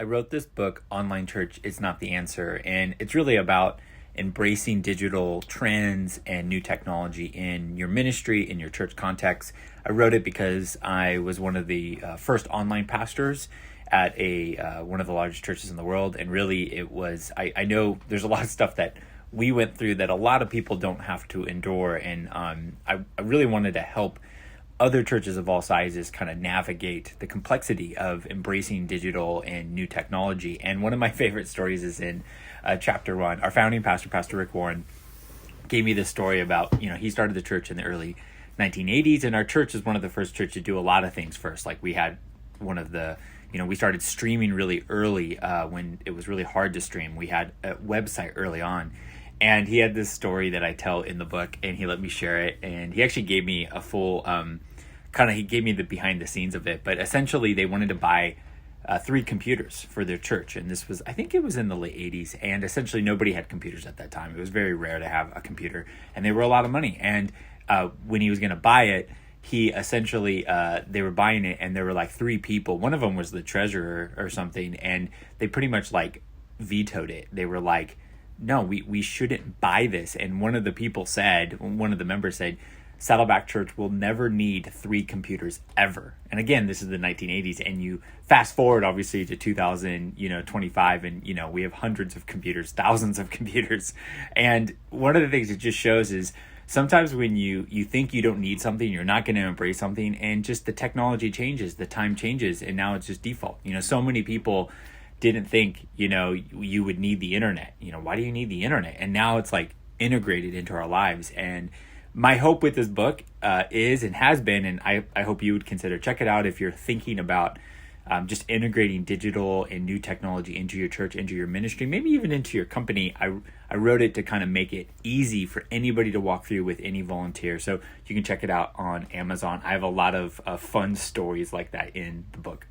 I wrote this book, Online Church is Not the Answer, and it's really about embracing digital trends and new technology in your ministry, in your church context. I wrote it because I was one of the first online pastors at one of the largest churches in the world, and really it was, I know there's a lot of stuff that we went through that a lot of people don't have to endure, and I really wanted to help other churches of all sizes kind of navigate the complexity of embracing digital and new technology. And one of my favorite stories is in chapter 1. Our founding pastor, Pastor Rick Warren, gave me this story about, he started the church in the early 1980s, and our church is one of the first churches to do a lot of things first. Like we had one of the, we started streaming really early when it was really hard to stream. We had a website early on. And he had this story that I tell in the book, and he let me share it. And he actually gave me a full, he gave me the behind the scenes of it. But essentially, they wanted to buy 3 computers for their church. And this was, I think it was in the late 80s. And essentially, nobody had computers at that time. It was very rare to have a computer. And they were a lot of money. And when he was going to buy it, he essentially, they were buying it, and there were like 3 people. One of them was the treasurer or something. And they pretty much like vetoed it. They were like, no, we shouldn't buy this. And one of the members said, Saddleback Church will never need 3 computers ever. And again, this is the 1980s, and you fast forward obviously to 2025, and we have hundreds of computers, thousands of computers. And one of the things it just shows is sometimes when you think you don't need something, you're not going to embrace something, and just the technology changes, the time changes, and now it's just default. So many people didn't think, you would need the internet. Why do you need the internet? And now it's like integrated into our lives. And my hope with this book is and has been, and I hope you would consider, check it out if you're thinking about just integrating digital and new technology into your church, into your ministry, maybe even into your company. I wrote it to kind of make it easy for anybody to walk through with any volunteer. So you can check it out on Amazon. I have a lot of fun stories like that in the book.